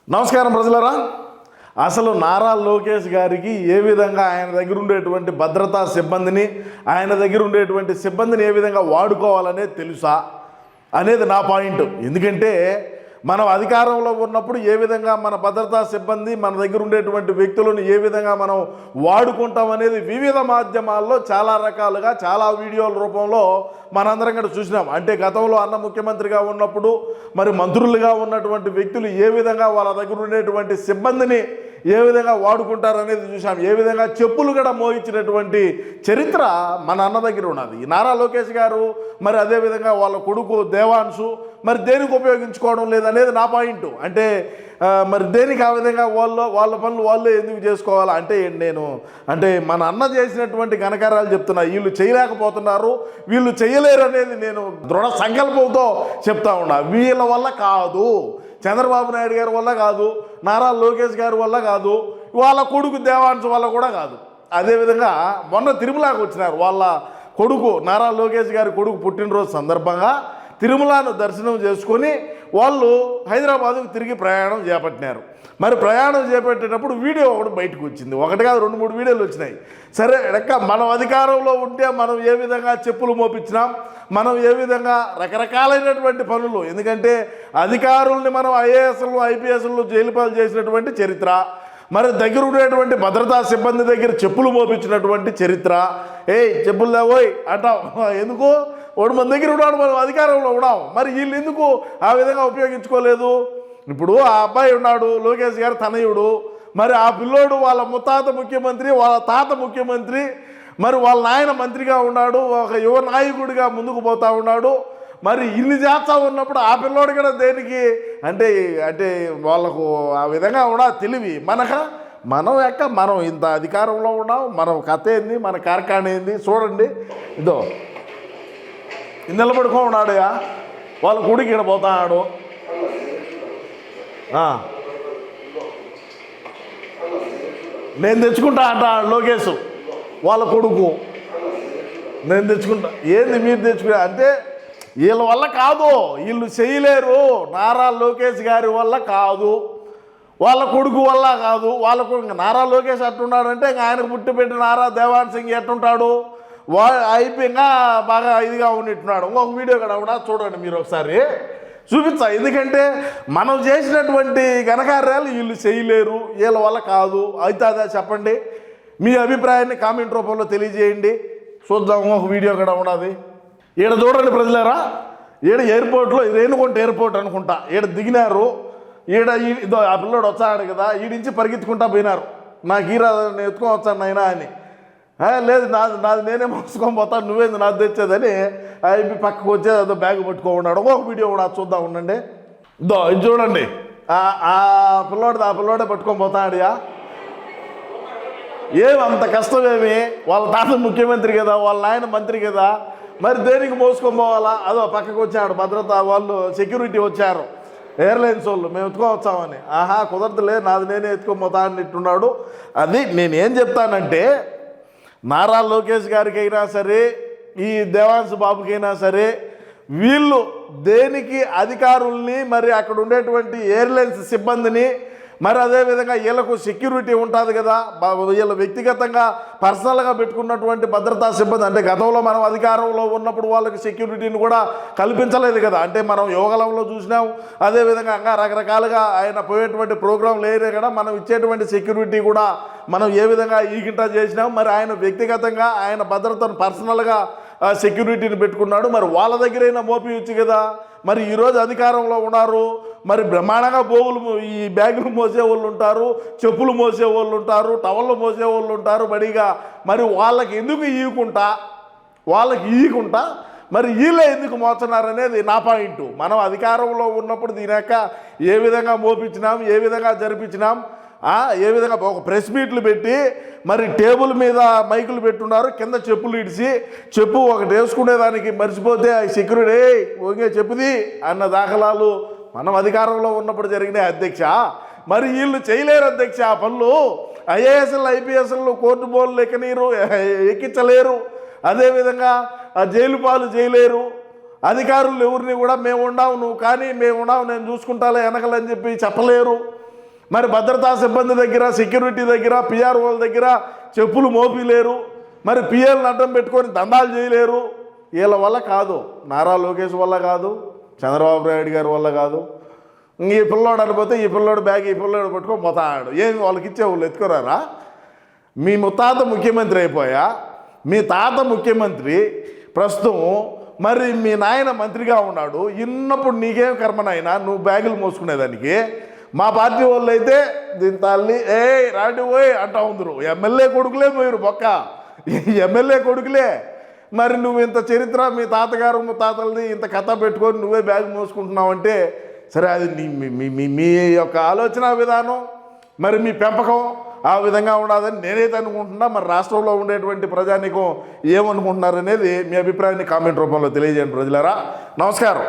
నమస్కారం ప్రజలరా. అసలు నారా లోకేష్ గారికి ఏ విధంగా ఆయన దగ్గర ఉండేటువంటి భద్రతా సిబ్బందిని ఏ విధంగా వాడుకోవాలనేది తెలుసా అనేది నా పాయింట్. ఎందుకంటే మనం అధికారంలో ఉన్నప్పుడు ఏ విధంగా మన భద్రతా సిబ్బంది మన దగ్గర ఉండేటువంటి వ్యక్తులను ఏ విధంగా మనం వాడుకుంటాం అనేది వివిధ మాధ్యమాల్లో చాలా రకాలుగా చాలా వీడియోల రూపంలో మనందరం కూడా చూసినాం. అంటే గతంలో అన్న ముఖ్యమంత్రిగా ఉన్నప్పుడు మరి మంత్రులుగా ఉన్నటువంటి వ్యక్తులు ఏ విధంగా వాళ్ళ దగ్గర ఉండేటువంటి సిబ్బందిని ఏ విధంగా వాడుకుంటారనేది చూసాం. ఏ విధంగా చెప్పులు కూడా మోయించినటువంటి చరిత్ర మన అన్న దగ్గర ఉన్నది. నారా లోకేష్ గారు మరి అదేవిధంగా వాళ్ళ కొడుకు దేవాంశు మరి దేనికి ఉపయోగించుకోవడం లేదనేది నా పాయింట్. అంటే మరి దేనికి ఆ విధంగా వాళ్ళ పనులు వాళ్ళే ఎందుకు చేసుకోవాలా అంటే మన అన్న చేసినటువంటి ఘనకార్యాలు చెప్తున్నా. వీళ్ళు చేయలేకపోతున్నారు, వీళ్ళు చేయలేరు అనేది నేను దృఢ సంకల్పంతో చెప్తా ఉన్నా. వీళ్ళ వల్ల కాదు, చంద్రబాబు నాయుడు గారి వల్ల కాదు, నారా లోకేష్ గారి వల్ల కాదు, వాళ్ళ కొడుకు దేవాంశ వల్ల కూడా కాదు. అదేవిధంగా మొన్న తిరుమలకు వచ్చినారు. వాళ్ళ కొడుకు నారా లోకేష్ గారి కొడుకు పుట్టినరోజు సందర్భంగా తిరుమలను దర్శనం చేసుకొని వాళ్ళు హైదరాబాదుకు తిరిగి ప్రయాణం చేపట్టినారు. మరి ప్రయాణం చేపట్టేటప్పుడు వీడియో ఒకటి బయటకు వచ్చింది. ఒకటి కాదు, 2-3 వీడియోలు వచ్చినాయి. సరే, మనం అధికారంలో ఉంటే మనం ఏ విధంగా చెప్పులు మోపించినాం, మనం ఏ విధంగా రకరకాలైనటువంటి పనులు, ఎందుకంటే అధికారుల్ని మనం ఐఏఎస్లు ఐపీఎస్లు జైలు పాలు చేసినటువంటి చరిత్ర, మరి దగ్గర ఉండేటువంటి భద్రతా సిబ్బంది దగ్గర చెప్పులు మోపించినటువంటి చరిత్ర. చెప్పులు లేవోయ్ అంటాం. ఎందుకు? వాడు మన దగ్గర ఉన్నాడు, మనం అధికారంలో ఉన్నాం. మరి వీళ్ళు ఎందుకు ఆ విధంగా ఉపయోగించుకోలేదు? ఇప్పుడు ఆ అబ్బాయి ఉన్నాడు, లోకేష్ గారు తనయుడు. మరి ఆ పిల్లోడు వాళ్ళ ముత్తాత ముఖ్యమంత్రి, వాళ్ళ తాత ముఖ్యమంత్రి, మరి వాళ్ళ నాయన మంత్రిగా ఉన్నాడు, ఒక యువ నాయకుడిగా ముందుకు పోతా ఉన్నాడు. మరి ఇన్ని చేస్తా ఉన్నప్పుడు ఆ పిల్లోడు కూడా దేనికి అంటే వాళ్ళకు ఆ విధంగా కూడా తెలివి మనం ఇంత అధికారంలో ఉన్నాం, మనం కథ ఏంది, మన కార్ఖాన ఏంది చూడండి. ఇదో నిలబడుకో ఉన్నాడుగా, వాళ్ళ కొడుకు ఇక్కడ పోతాడు. నేను తెచ్చుకుంటా అంట లోకేష్ వాళ్ళ కొడుకు. నేను తెచ్చుకుంటా. ఏంది మీరు తెచ్చుకుంటా అంటే వీళ్ళ వల్ల కాదు, వీళ్ళు చేయలేరు. నారా లోకేష్ గారి వల్ల కాదు, వాళ్ళ కొడుకు వల్ల కాదు. వాళ్ళ కొడుకు నారా లోకేష్ అట్టున్నాడంటే ఇంకా ఆయనకు పుట్టిపెట్టి నారా దేవాన్ సింగ్ ఎట్టుంటాడు, అయిపోయిగా బాగా ఇదిగా ఉన్నట్టున్నాడు. ఇంకొక వీడియో కూడా చూడండి మీరు ఒకసారి, చూపించా. ఎందుకంటే మనం చేసినటువంటి ఘనకార్యాలు వీళ్ళు చేయలేరు, వీళ్ళ వల్ల కాదు. అవుతుందా చెప్పండి? మీ అభిప్రాయాన్ని కామెంట్ రూపంలో తెలియజేయండి. చూద్దాం. ఒక వీడియో కూడా ఉన్నది. ఈడ చూడండి ప్రజలారా, ఈడ ఎయిర్పోర్ట్లో, రేణుగుంట ఎయిర్పోర్ట్ అనుకుంటా, ఈడ దిగినారు. ఇదో ఆ పిల్లోడు వచ్చాడు కదా, ఈడించి పరిగెత్తుకుంటా పోయినారు. నాకు ఈ నేను ఎత్తుకొని వచ్చాను నాయనా అని. లేదు నాది నేనే మోసుకొని పోతాను, నువ్వేంది నాది తెచ్చేదని అయిపోయి పక్కకు వచ్చేది అదో బ్యాగ్ పట్టుకోన్నాడు. ఒక వీడియో కూడా చూద్దాం ఉండండి. ఇది చూడండి, ఆ పిల్లోడే పట్టుకొని పోతాడియా. అంత కష్టమేమి? వాళ్ళ తాత ముఖ్యమంత్రి కదా, వాళ్ళ నాయన మంత్రి కదా, మరి దేనికి మోసుకొని పోవాలా? అదో పక్కకు వచ్చాడు భద్రతా వాళ్ళు, సెక్యూరిటీ వచ్చారు, ఎయిర్లైన్స్ వాళ్ళు, మేము ఎత్తుకొని వచ్చామని. కుదరదులే, నాది నేనే ఎత్తుకొని పోతా అన్నట్టున్నాడు. అది నేనేం చెప్తానంటే, నారా లోకేష్ గారికి అయినా సరే, ఈ దేవాంశ్ బాబుకైనా సరే, వీళ్ళు దేనికి అధికారుల్ని మరి అక్కడ ఉండేటువంటి ఎయిర్లైన్స్ సిబ్బందిని మరి అదేవిధంగా వీళ్ళకు సెక్యూరిటీ ఉంటుంది కదా, వీళ్ళు వ్యక్తిగతంగా పర్సనల్గా పెట్టుకున్నటువంటి భద్రతా సిబ్బంది, అంటే గతంలో మనం అధికారంలో ఉన్నప్పుడు వాళ్ళకి సెక్యూరిటీని కూడా కల్పించలేదు కదా. అంటే మనం యువగలంలో చూసినాం, అదేవిధంగా ఇంకా రకరకాలుగా ఆయన పోయేటువంటి ప్రోగ్రాంలు ఏదే కదా, మనం ఇచ్చేటువంటి సెక్యూరిటీ కూడా మనం ఏ విధంగా ఈగింటా చేసినాం. మరి ఆయన వ్యక్తిగతంగా ఆయన భద్రతను పర్సనల్గా సెక్యూరిటీని పెట్టుకున్నాడు. మరి వాళ్ళ దగ్గరైనా మోపించచ్చు కదా. మరి ఈరోజు అధికారంలో ఉన్నారు, మరి బ్రహ్మాండంగా ఈ బ్యాగులు మోసేవాళ్ళు ఉంటారు, చెప్పులు మోసేవాళ్ళు ఉంటారు, టవళ్ళు మోసేవాళ్ళు ఉంటారు బడిగా. మరి వాళ్ళకి ఎందుకు ఇయ్యకుంటా మరి వీళ్ళే ఎందుకు మోస్తున్నారనేది నా పాయింట్. మనం అధికారంలో ఉన్నప్పుడు దీని యొక్క ఏ విధంగా మోపించినాం, ఏ విధంగా జరిపించినాం, ఏ విధంగా ఒక ప్రెస్ మీట్లు పెట్టి మరి టేబుల్ మీద మైకులు పెట్టున్నారు, కింద చెప్పులు ఇడిచి చెప్పు ఒకటి వేసుకునేదానికి మర్చిపోతే సెక్యూరిటీ ఓకే చెప్పుది అన్న దాఖలాలు మనం అధికారంలో ఉన్నప్పుడు జరిగినాయి అధ్యక్ష. మరి వీళ్ళు చేయలేరు అధ్యక్ష ఆ పనులు. ఐఏఎస్లు ఐపీఎస్లు కోర్టు బోర్లు ఎక్కించలేరు, అదేవిధంగా జైలు పాలు చేయలేరు. అధికారులు ఎవరిని కూడా మేము ఉన్నావు, నువ్వు కానీ మేము ఉన్నావు, నేను చూసుకుంటాలే వెనకలని చెప్పి చెప్పలేరు. మరి భద్రతా సిబ్బంది దగ్గర, సెక్యూరిటీ దగ్గర, పిఆర్ఓల దగ్గర చెప్పులు మోపిలేరు, మరి పిఎల్ని అడ్డం పెట్టుకొని దందాలు చేయలేరు. వీళ్ళ వల్ల కాదు, నారా లోకేష్ వల్ల కాదు, చంద్రబాబు నాయుడు గారి వల్ల కాదు. ఈ పిల్లోడు అనిపోతే ఈ పిల్లోడు బ్యాగ్ ఈ పిల్లోడు పట్టుకొని పోతాడు. ఏమి వాళ్ళకి ఇచ్చే వాళ్ళు ఎత్తుకురారా? మీ ముత్తాత ముఖ్యమంత్రి అయిపోయా, మీ తాత ముఖ్యమంత్రి ప్రస్తుతం, మరి మీ నాయన మంత్రిగా ఉన్నాడు. ఇన్నప్పుడు నీకేం కర్మనైనా నువ్వు బ్యాగులు మోసుకునేదానికి. మా పార్టీ వాళ్ళు అయితే దీని తల్లి రాండి పోయి అంటా ఉందరు. ఎమ్మెల్యే కొడుకులే మీరు బొక్క, ఎమ్మెల్యే కొడుకులే. మరి నువ్వు ఇంత చరిత్ర మీ తాతగారు ముత్తాతలది ఇంత కథ పెట్టుకొని నువ్వే బ్యాగ్ మోసుకుంటున్నావంటే సరే, అది మీ యొక్క ఆలోచన విధానం, మరి మీ పెంపకం ఆ విధంగా ఉండదని నేనైతే అనుకుంటున్నా. మరి రాష్ట్రంలో ఉండేటువంటి ప్రజానీకం ఏమనుకుంటున్నారనేది మీ అభిప్రాయాన్ని కామెంట్ రూపంలో తెలియజేయండి ప్రజలారా. నమస్కారం.